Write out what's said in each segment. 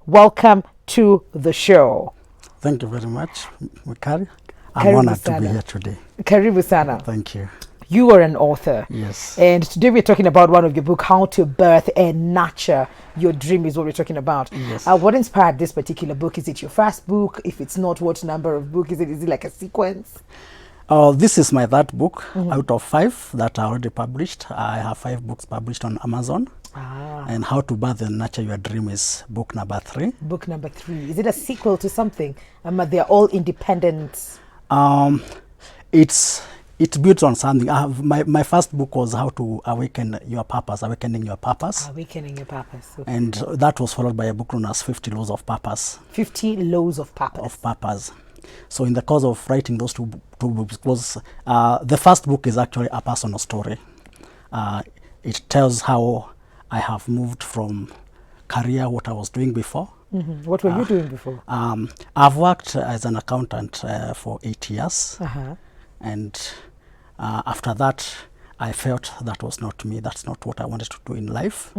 welcome to the show. Thank you very much, Mikari. I'm Karibu honored to sana. be here today. Karibu sana. Thank you. You are an author. Yes. And today we're talking about one of your book, How to Birth and Nurture Your Dream is what we're talking about. Yes. What inspired this particular book? Is it your first book? If it's not, what number of book is it? Is it like a sequence? This is my third book out of 5 that I already published. I have 5 books published on Amazon. And How to Birth and Nurture Your Dream is book number 3. Book number 3. Is it a sequel to something? They're all independent. It builds on something. My first book was How to Awakening Your Purpose. Awakening Your Purpose. Okay. And that was followed by a book known as 50 Laws of Purpose. 50 Laws of Purpose. So in the course of writing those two books, the first book is actually a personal story. It tells how I have moved from career, what I was doing before. What were you doing before? I've worked as an accountant for 8 years. And after that, I felt that was not me. That's not what I wanted to do in life.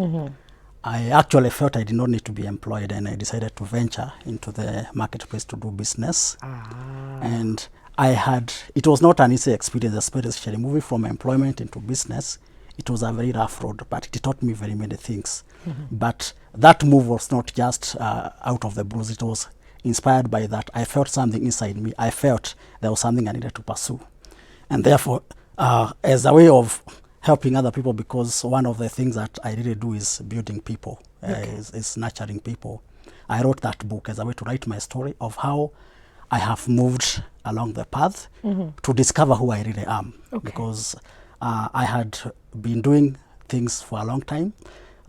I actually felt I did not need to be employed, and I decided to venture into the marketplace to do business. And it was not an easy experience, especially moving from employment into business. It was a very rough road, but it taught me very many things. But that move was not just out of the blues. It was inspired by that. I felt something inside me. I felt there was something I needed to pursue. And therefore, as a way of helping other people, because one of the things that I really do is building people, is nurturing people. I wrote that book as a way to write my story of how I have moved along the path to discover who I really am. Because I had been doing things for a long time.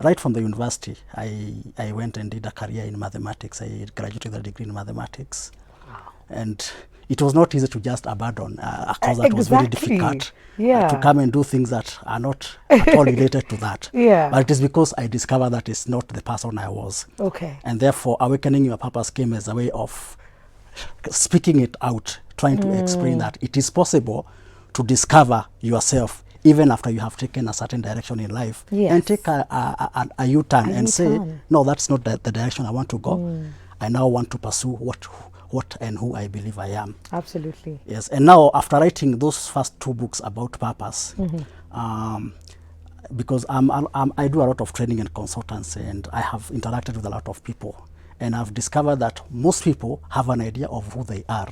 Right from the university, I went and did a career in mathematics. I graduated with a degree in mathematics. And it was not easy to just abandon a course that was very difficult to come and do things that are not at all related to that. But it is because I discovered that it's not the person I was. And therefore, Awakening Your Purpose came as a way of speaking it out, trying to explain that it is possible to discover yourself even after you have taken a certain direction in life, and take a U-turn and say, no, that's not the direction I want to go. I now want to pursue what and who I believe I am. Absolutely. Yes, and now after writing those first 2 books about purpose, because I do a lot of training and consultancy, and I have interacted with a lot of people, and I've discovered that most people have an idea of who they are,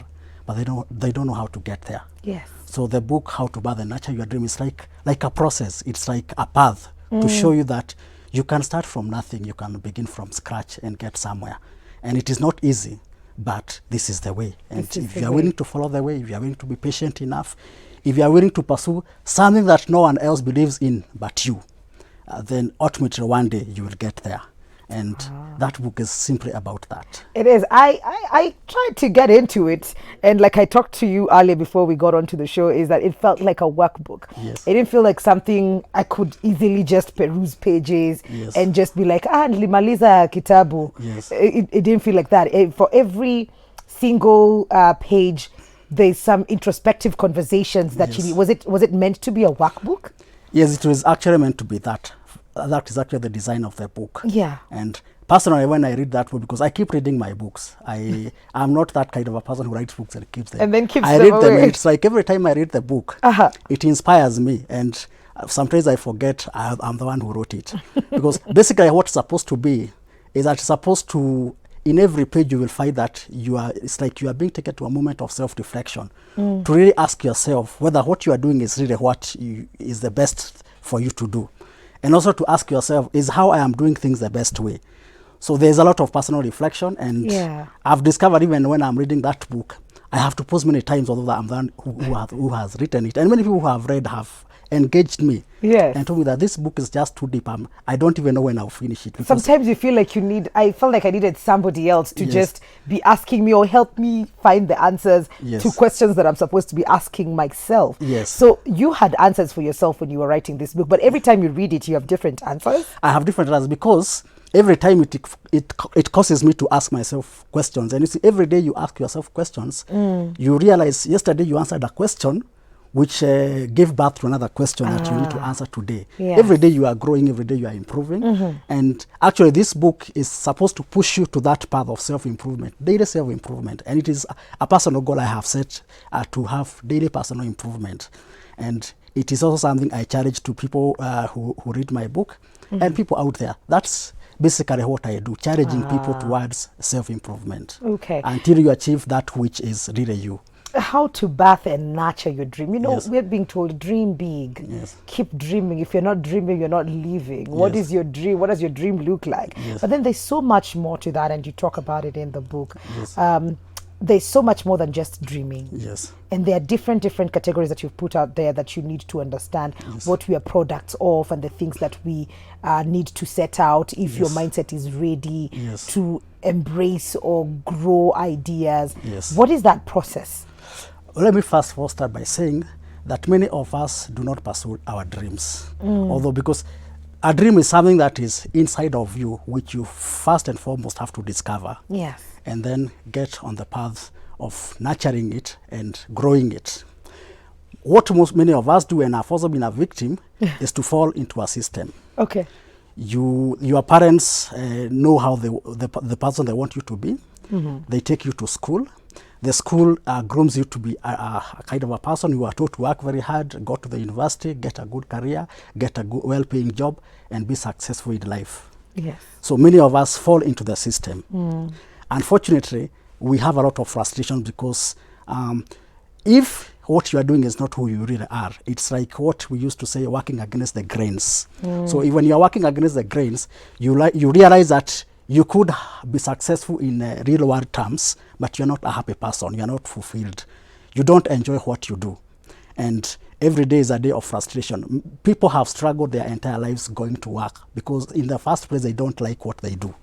but they don't know how to get there. So the book, How to Birth and Nurture Your Dream, is like a process. It's like a path to show you that you can start from nothing. You can begin from scratch and get somewhere. And it is not easy, but this is the way. And if you are willing to follow the way, if you are willing to be patient enough, if you are willing to pursue something that no one else believes in but you, then ultimately one day you will get there. And that book is simply about that. It is. I tried to get into it, and like I talked to you earlier before we got onto the show, is that it felt like a workbook. It didn't feel like something I could easily just peruse pages and just be like, nilimaliza kitabu. It didn't feel like that. For every single page, there's some introspective conversations that you need. Was it meant to be a workbook? Yes, it was actually meant to be that. That is actually the design of the book. And personally, when I read that book, because I keep reading my books, I'm not that kind of a person who writes books and keeps them. And then keeps I them read them, away. and it's like every time I read the book, it inspires me. And sometimes I forget I'm the one who wrote it. Because basically what's supposed to be is that it's supposed to, in every page you will find that it's like you are being taken to a moment of self-reflection to really ask yourself whether what you are doing is really what is the best for you to do. And also to ask yourself, is how I am doing things the best way? So there's a lot of personal reflection, and I've discovered even when I'm reading that book, I have to pause many times, although I'm the one who has written it. And many people who have read have engaged me and told me that this book is just too deep. I don't even know when I'll finish it. Sometimes you feel like I felt like I needed somebody else to just be asking me or help me find the answers to questions that I'm supposed to be asking myself. So you had answers for yourself when you were writing this book, but every time you read it, you have different answers? I have different answers because every time it causes me to ask myself questions. And you see, every day you ask yourself questions, you realize yesterday you answered a question which gave birth to another question that you need to answer today. Yes. Every day you are growing, every day you are improving. And actually this book is supposed to push you to that path of self-improvement, daily self-improvement. And it is a personal goal I have set to have daily personal improvement. And it is also something I challenge to people who read my book and people out there. That's basically what I do, challenging people towards self-improvement. Okay. Until you achieve that which is really you. How to birth and nurture your dream. You know, Yes. we're being told dream big. Yes. Keep dreaming. If you're not dreaming, you're not living. What Yes. is your dream? What does your dream look like? Yes. But then there's so much more to that, and you talk about it in the book. Yes. There's so much more than just dreaming. Yes. And there are different categories that you've put out there that you need to understand what we are products of and the things that we need to set out if your mindset is ready Yes. to embrace or grow ideas. Yes. What is that process? Let me first of all start by saying that many of us do not pursue our dreams. Although, because a dream is something that is inside of you, which you first and foremost have to discover. Yes. And then get on the path of nurturing it and growing it. What many of us do, and have also been a victim, is to fall into a system. Okay. Your parents know how the person they want you to be. They take you to school. The school grooms you to be a kind of a person. You are taught to work very hard, go to the university, get a good career, get a good, well-paying job, and be successful in life. Yes. So many of us fall into the system. Unfortunately, we have a lot of frustration because if what you are doing is not who you really are, it's like what we used to say, working against the grains. So when you are working against the grains, you realize that you could be successful in real world terms, but you're not a happy person, you're not fulfilled. You don't enjoy what you do. And every day is a day of frustration. People have struggled their entire lives going to work because in the first place, they don't like what they do.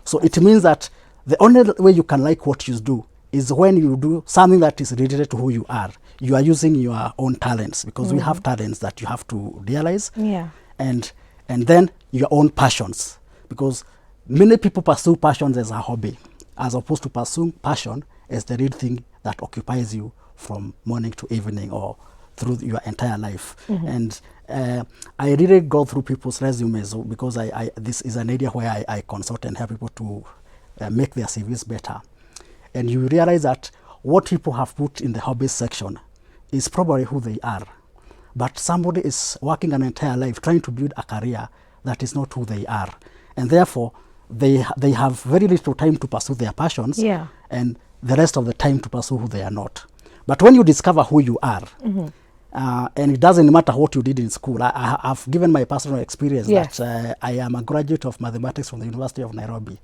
So it means that the only way you can like what you do is when you do something that is related to who you are. You are using your own talents, because we have talents that you have to realize. Yeah. And then your own passions, because many people pursue passions as a hobby, as opposed to pursuing passion as the real thing that occupies you from morning to evening or through your entire life. And I really go through people's resumes because this is an area where I consult and help people to make their CVs better. And you realize that what people have put in the hobbies section is probably who they are. But somebody is working an entire life trying to build a career that is not who they are. And therefore, they have very little time to pursue their passions, and the rest of the time to pursue who they are not. But when you discover who you are, and it doesn't matter what you did in school, I've given my personal experience that I am a graduate of mathematics from the University of Nairobi,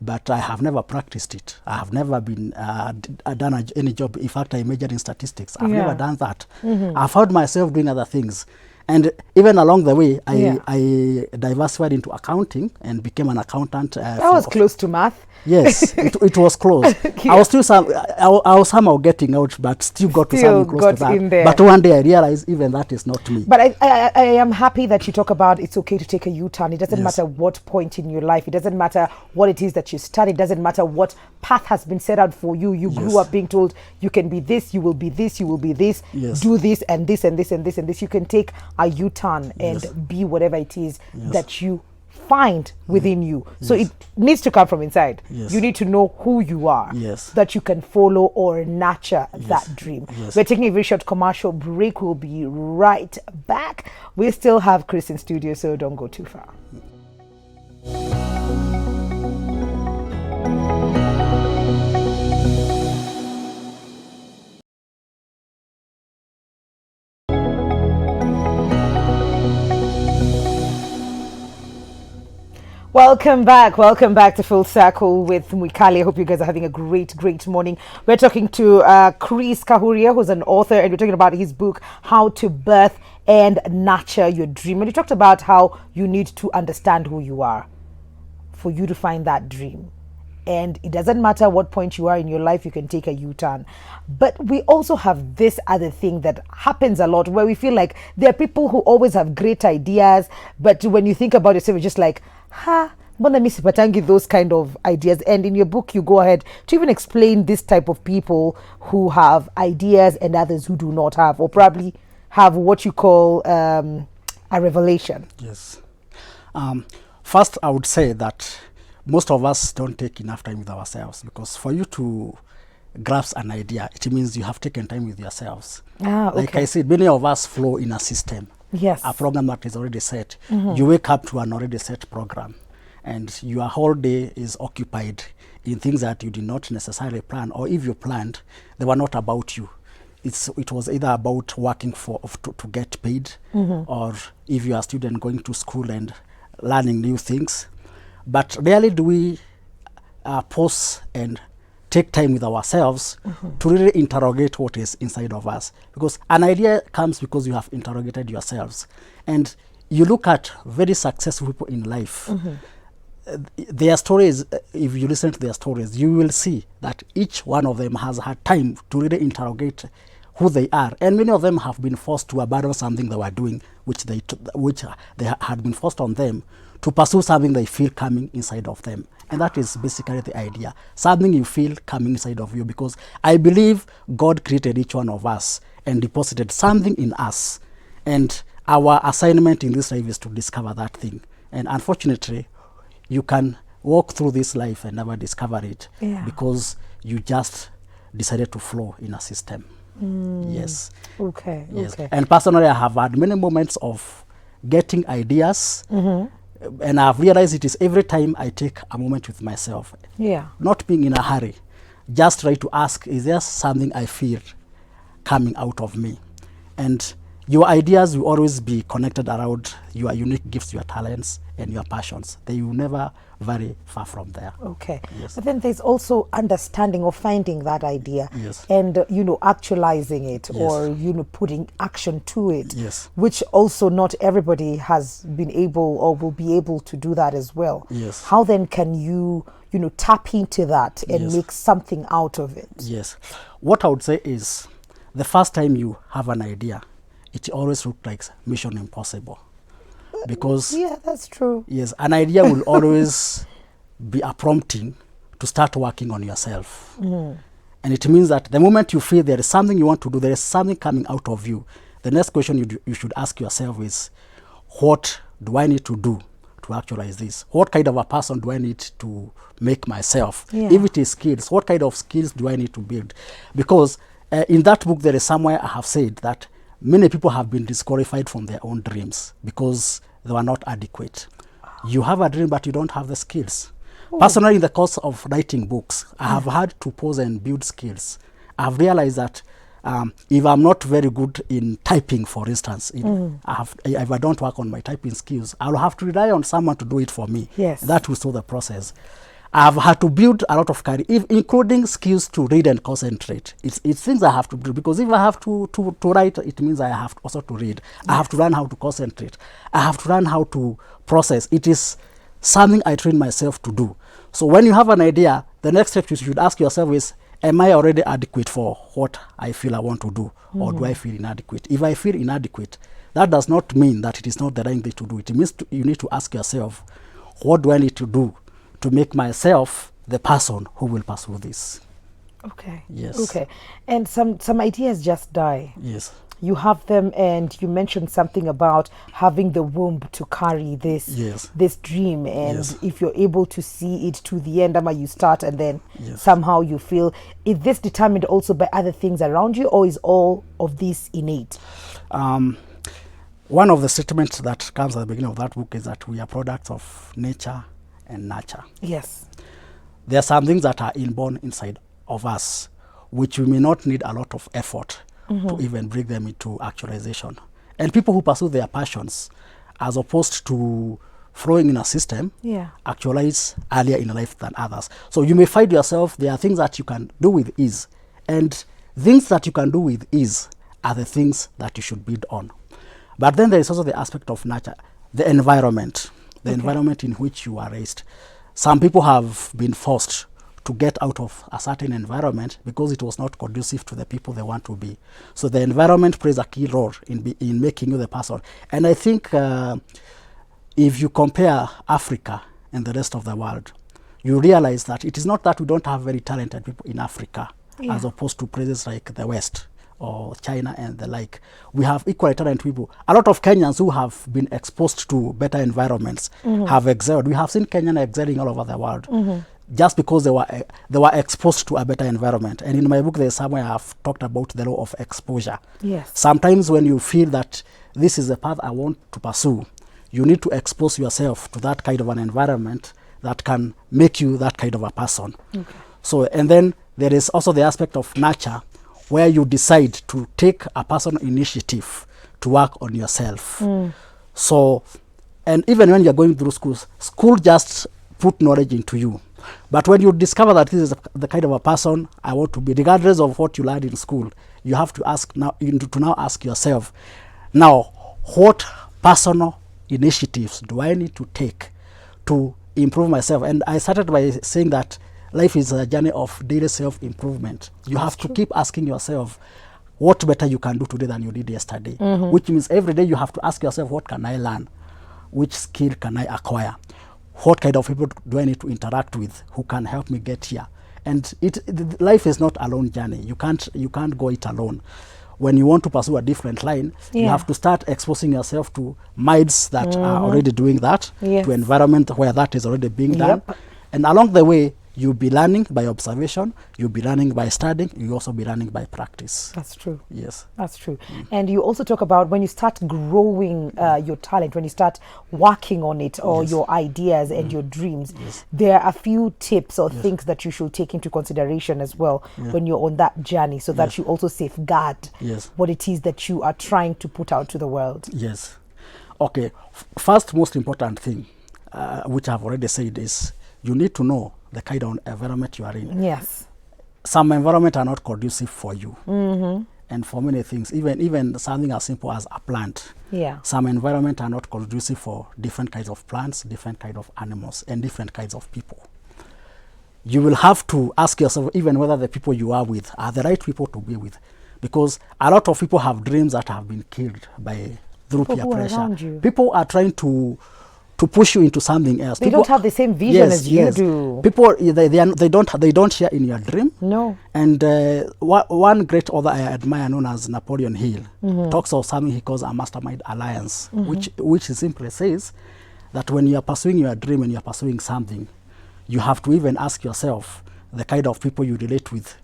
but I have never practiced it. I have never been done any job. In fact, I majored in statistics. I've never done that. I found myself doing other things. And even along the way, I diversified into accounting and became an accountant. That was close to math. Yes, it was close. I was still I was somehow getting out, but still got to something close to that. In there. But one day I realized even that is not me. But I am happy that you talk about it's okay to take a U-turn. It doesn't matter what point in your life. It doesn't matter what it is that you study. It doesn't matter what path has been set out for you. You grew up being told you can be this, you will be this, you will be this, do this and this and this and this and this. You can take a U-turn and be whatever it is that you find within you. So it needs to come from inside. You need to know who you are, that you can follow or nurture that dream. We're taking a very short commercial break. We'll be right back. We still have Chris in studio, so don't go too far. Welcome back to Full Circle with Mwikali. I hope you guys are having a great morning. We're talking to Chris Kahuria, who's an author, and we're talking about his book, How to Birth and Nurture Your Dream. And he talked about how you need to understand who you are for you to find that dream. And it doesn't matter what point you are in your life, you can take a U-turn. But we also have this other thing that happens a lot where we feel like there are people who always have great ideas, but when you think about yourself, you're just like, Mbona mi sipatangi those kind of ideas? And in your book, you go ahead to even explain this type of people who have ideas and others who do not have, or probably have what you call a revelation. Yes. First, I would say that most of us don't take enough time with ourselves, because for you to grasp an idea, it means you have taken time with yourselves. Okay. Like I said, many of us flow in a system. Yes. A program that is already set. You wake up to an already set program, and your whole day is occupied in things that you did not necessarily plan, or if you planned, they were not about you. It was either about working to get paid, or if you are a student going to school and learning new things. But rarely do we pause and take time with ourselves to really interrogate what is inside of us, because an idea comes because you have interrogated yourselves. And you look at very successful people in life, their stories, if you listen to their stories, you will see that each one of them has had time to really interrogate who they are, and many of them have been forced to abandon something they were doing, which they had been forced on them to pursue something they feel coming inside of them. And that is basically the idea, something you feel coming inside of you, because I believe God created each one of us and deposited something in us, and our assignment in this life is to discover that thing. And unfortunately, you can walk through this life and never discover it, because you just decided to flow in a system. Yes. Okay. Yes. Okay. And personally, I have had many moments of getting ideas, and I've realized it is every time I take a moment with myself. Yeah. Not being in a hurry, just try to ask, is there something I feel coming out of me? And your ideas will always be connected around your unique gifts, your talents, and your passions. They will never vary far from there. Okay. Yes. But then there's also understanding or finding that idea, Yes. and actualizing it, Yes. or putting action to it. Yes. Which also not everybody has been able or will be able to do that as well. Yes. How then can you tap into that and Yes. make something out of it? Yes. What I would say is, the first time you have an idea, it always looks like mission impossible. Because Yeah, that's true. yes, an idea will always be a prompting to start working on yourself. And it means that the moment you feel there is something you want to do, there is something coming out of you, the next question you should ask yourself is, what do I need to do to actualize this? What kind of a person do I need to make myself? Yeah. If it is skills, what kind of skills do I need to build? Because in that book, there is somewhere I have said that many people have been disqualified from their own dreams because they were not adequate. You have a dream, but you don't have the skills. Personally, in the course of writing books, I have had to pause and build skills. I've realized that if I'm not very good in typing, for instance, if I don't work on my typing skills, I'll have to rely on someone to do it for me. Yes. That will slow the process. I've had to build a lot of career, including skills to read and concentrate. It's things I have to do, because if I have to write, it means I have also to read. Yes. I have to learn how to concentrate. I have to learn how to process. It is something I train myself to do. So when you have an idea, the next step you should ask yourself is, am I already adequate for what I feel I want to do, or do I feel inadequate? If I feel inadequate, that does not mean that it is not the right thing to do. It means you need to ask yourself, what do I need to do to make myself the person who will pursue this? Okay. Yes. Okay. And some ideas just die. Yes. You have them, and you mentioned something about having the womb to carry this Yes. this dream, and Yes. if you're able to see it to the end, you start and then Yes. somehow you feel, is this determined also by other things around you, or is all of this innate? One of the statements that comes at the beginning of that book is that we are products of nature and nurture. Yes. There are some things that are inborn inside of us, which we may not need a lot of effort to even bring them into actualization. And people who pursue their passions, as opposed to flowing in a system, actualize earlier in life than others. So you may find yourself, there are things that you can do with ease, and things that you can do with ease are the things that you should build on. But then there is also the aspect of nature, the environment, the environment in which you are raised. Some people have been forced to get out of a certain environment because it was not conducive to the people they want to be. So the environment plays a key role in making you the person. And I think if you compare Africa and the rest of the world, you realize that it is not that we don't have very talented people in Africa, as opposed to places like the West or China and the like. We have equally talented people. A lot of Kenyans who have been exposed to better environments have excelled. We have seen Kenyans excelling all over the world just because they were exposed to a better environment. And in my book, there's somewhere I've talked about the law of exposure. Yes. Sometimes when you feel that this is the path I want to pursue, you need to expose yourself to that kind of an environment that can make you that kind of a person. Okay. So, and then there is also the aspect of nurture, where you decide to take a personal initiative to work on yourself. So, and even when you're going through school just put knowledge into you. But when you discover that this is the kind of a person I want to be, regardless of what you learned in school, you have to ask now, to now ask yourself, now, what personal initiatives do I need to take to improve myself? And I started by saying that life is a journey of daily self-improvement. You have to keep asking yourself what better you can do today than you did yesterday, which means every day you have to ask yourself, what can I learn? Which skill can I acquire? What kind of people do I need to interact with who can help me get here? And life is not a lone journey. You can't go it alone. When you want to pursue a different line, you have to start exposing yourself to minds that are already doing that, to environment where that is already being done. And along the way, you'll be learning by observation, you'll be learning by studying, you'll also be learning by practice. That's true. Yes. That's true. And you also talk about when you start growing your talent, when you start working on it, or your ideas and your dreams, there are a few tips or things that you should take into consideration as well when you're on that journey, so that you also safeguard what it is that you are trying to put out to the world. Yes. Okay. First, most important thing, which I've already said, is you need to know the kind of environment you are in. Yes. Some environment are not conducive for you. And for many things, even something as simple as a plant. Some environment are not conducive for different kinds of plants, different kinds of animals, and different kinds of people. You will have to ask yourself even whether the people you are with are the right people to be with. Because a lot of people have dreams that have been killed through peer pressure. People are trying to push you into something else. They don't have the same vision as you do. People, they don't share in your dream. No. And one great author I admire, known as Napoleon Hill, talks of something he calls a mastermind alliance, which simply says that when you are pursuing your dream and you are pursuing something, you have to even ask yourself the kind of people you relate with.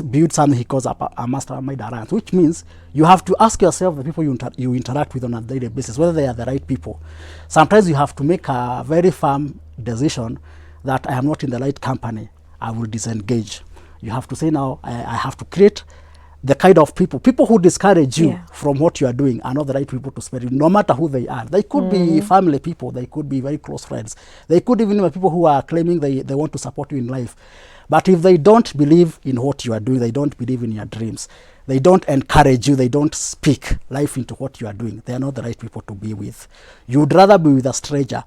Build something he calls a mastermind alliance, which means you have to ask yourself the people you interact with on a daily basis, whether they are the right people. Sometimes you have to make a very firm decision that I am not in the right company, I will disengage. You have to say now, I have to create the kind of people who discourage you from what you are doing are not the right people to spend, no matter who they are. They could be family people, they could be very close friends, they could even be people who are claiming they want to support you in life. But if they don't believe in what you are doing, they don't believe in your dreams, they don't encourage you, they don't speak life into what you are doing, they are not the right people to be with. You'd rather be with a stranger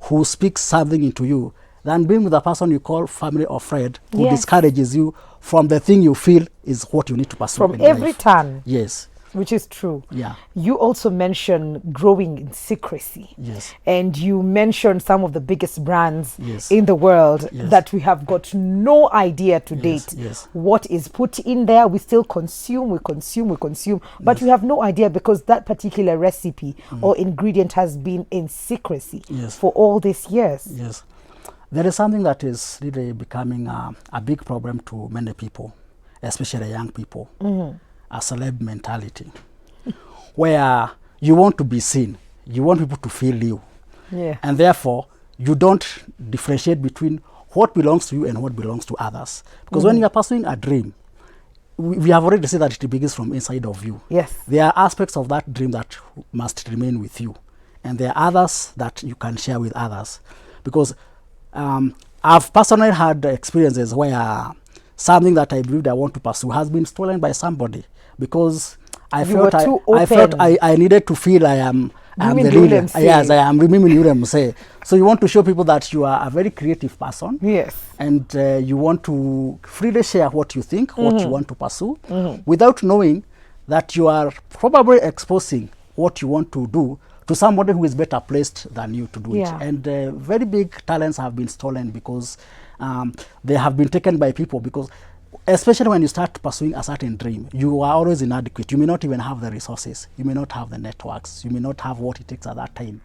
who speaks something into you than being with a person you call family or friend who discourages you from the thing you feel is what you need to pursue from every turn. Yes. Which is true. Yeah. You also mention growing in secrecy. Yes. And you mentioned some of the biggest brands in the world that we have got no idea to date what is put in there. We still consume, but we have no idea because that particular recipe or ingredient has been in secrecy for all these years. Yes. There is something that is really becoming a big problem to many people, especially young people. A celeb mentality, where you want to be seen, you want people to feel you, and therefore you don't differentiate between what belongs to you and what belongs to others. Because when you are pursuing a dream, we have already said that it begins from inside of you. Yes. There are aspects of that dream that must remain with you, and there are others that you can share with others. Because I've personally had experiences where something that I believed I want to pursue has been stolen by somebody because I felt I needed to feel I am the leader. Yes, I am William say. So you want to show people that you are a very creative person. Yes. And you want to freely share what you think, what you want to pursue, without knowing that you are probably exposing what you want to do to somebody who is better placed than you to do Yeah. it. And very big talents have been stolen because they have been taken by people, because especially when you start pursuing a certain dream, you are always inadequate. You may not even have the resources. You may not have the networks. You may not have what it takes at that time.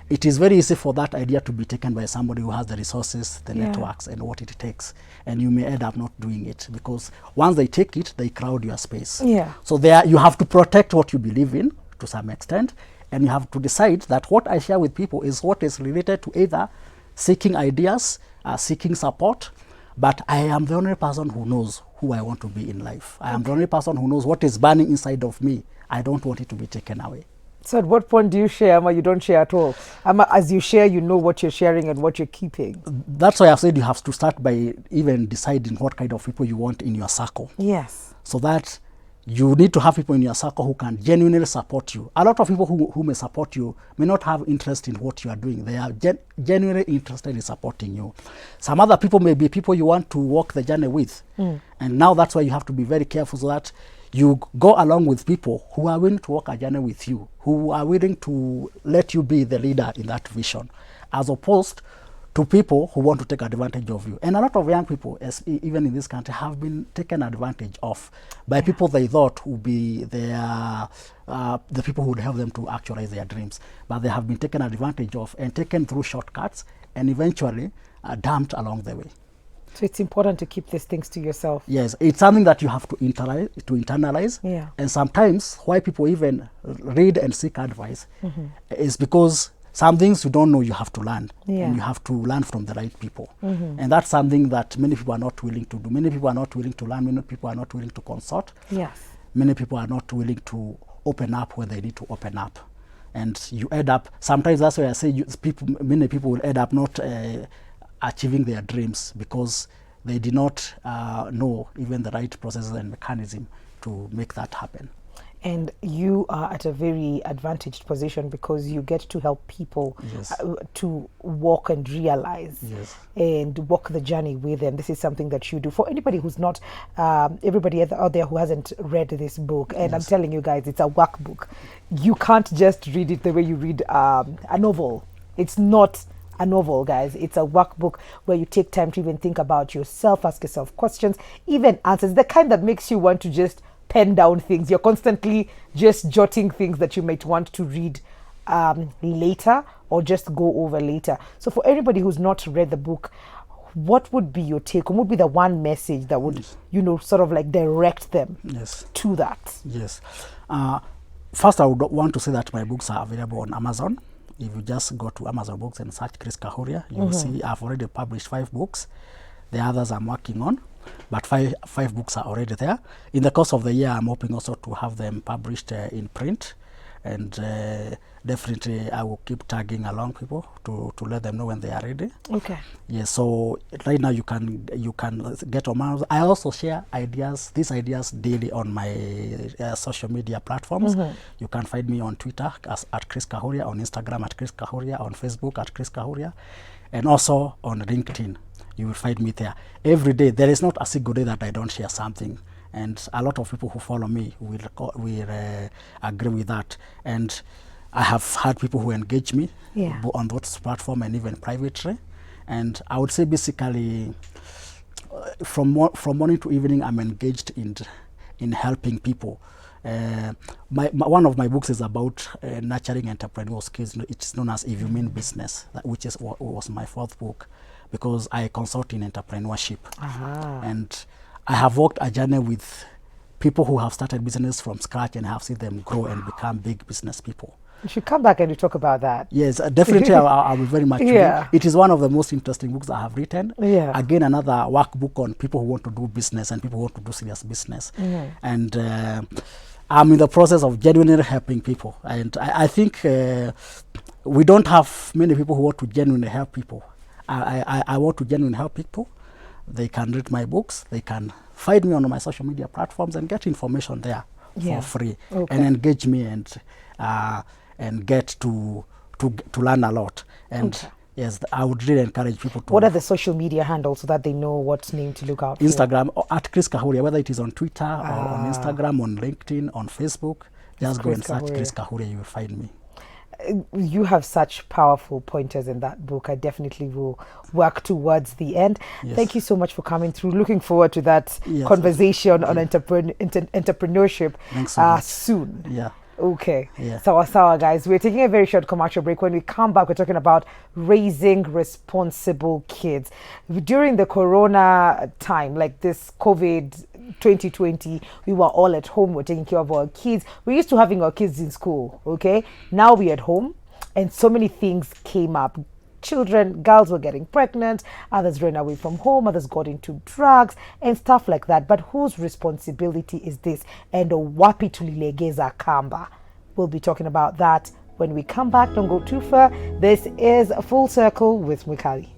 It is very easy for that idea to be taken by somebody who has the resources, the Yeah. networks, and what it takes. And you may end up not doing it, because once they take it, they crowd your space. Yeah. So there, you have to protect what you believe in to some extent, and you have to decide that what I share with people is what is related to either seeking ideas, seeking support, but I am the only person who knows who I want to be in life. I am the only person who knows what is burning inside of me. I don't want it to be taken away. So at what point do you share, Ama, you don't share at all? Ama, as you share, you know what you're sharing and what you're keeping. That's why I've said you have to start by even deciding what kind of people you want in your circle. Yes. So that you need to have people in your circle who can genuinely support you. A lot of people who may support you may not have interest in what you are doing. They are genuinely interested in supporting you. Some other people may be people you want to walk the journey with. And now that's why you have to be very careful, so that you go along with people who are willing to walk a journey with you, who are willing to let you be the leader in that vision, as opposed to people who want to take advantage of you. And a lot of young people, even in this country, have been taken advantage of by people they thought would be the people who would help them to actualize their dreams. But they have been taken advantage of and taken through shortcuts, and eventually dumped along the way. So it's important to keep these things to yourself. Yes, it's something that you have to internalize. Yeah. And sometimes why people even read and seek advice is because some things you don't know, you have to learn. Yeah. And you have to learn from the right people. And that's something that many people are not willing to do. Many people are not willing to learn. Many people are not willing to consult. Yes. Many people are not willing to open up when they need to open up. And you end up, sometimes that's why I say many people will end up not achieving their dreams, because they did not know even the right processes and mechanism to make that happen. And you are at a very advantaged position because you get to help people Yes. to walk and realize Yes. and walk the journey with them. This is something that you do. For anybody who's not, everybody out there who hasn't read this book, and I'm telling you guys, it's a workbook. You can't just read it the way you read a novel. It's not a novel, guys. It's a workbook where you take time to even think about yourself, ask yourself questions, even answers, the kind that makes you want to just pen down things. You're constantly just jotting things that you might want to read later or just go over later. So for anybody who's not read the book, what would be your take? What would be the one message that would, sort of like direct them to that? Yes. First, I would want to say that my books are available on Amazon. If you just go to Amazon Books and search Chris Kahuria, you will see I've already published 5 books. The others I'm working on, but five books are already there. In the course of the year, I'm hoping also to have them published in print, and definitely I will keep tagging along people to let them know when they are ready. Okay. Yes. So right now you can get on Amazon. I also share these ideas daily on my social media platforms. You can find me on Twitter at Chris Kahuria, on Instagram at Chris Kahuria, on Facebook at Chris Kahuria, and also on LinkedIn. You will find me there every day. There is not a single day that I don't share something, and a lot of people who follow me will agree with that. And I have had people who engage me on those platforms and even privately. And I would say basically, from morning to evening, I'm engaged in helping people. One of my books is about nurturing entrepreneurial skills. It's known as If You Mean Business, which was my 4th book, because I consult in entrepreneurship. And I have walked a journey with people who have started business from scratch and have seen them grow and become big business people. You should come back and you talk about that. Yes, definitely. I will very much read. It is one of the most interesting books I have written. Again, another workbook on people who want to do business and people who want to do serious business. And I'm in the process of genuinely helping people. And I think we don't have many people who want to genuinely help people. I want to genuinely help people. They can read my books. They can find me on my social media platforms and get information there for free, and engage me and get to learn a lot. And yes, I would really encourage people to. What are the social media handles so that they know what name to look out for? Instagram at Chris Kahuria, whether it is on Twitter or on Instagram, on LinkedIn, on Facebook. Just go and search Chris Kahuria, you will find me. You have such powerful pointers in that book. I definitely will work towards the end. Yes. Thank you so much for coming through. Looking forward to that Yes. conversation on entrepreneurship Thanks so much. soon. Yeah. Okay. Yeah. Sawa, guys. We're taking a very short commercial break. When we come back, we're talking about raising responsible kids. During the corona time, like this COVID 2020, we were all at home. We're taking care of our kids. We're used to having our kids in school, okay? Now we're at home, and so many things came up. Children, girls were getting pregnant, others ran away from home, others got into drugs and stuff like that. But whose responsibility is this? And wapi tulilegeza kamba? We'll be talking about that when we come back. Don't go too far. This is Full Circle with Mwikali.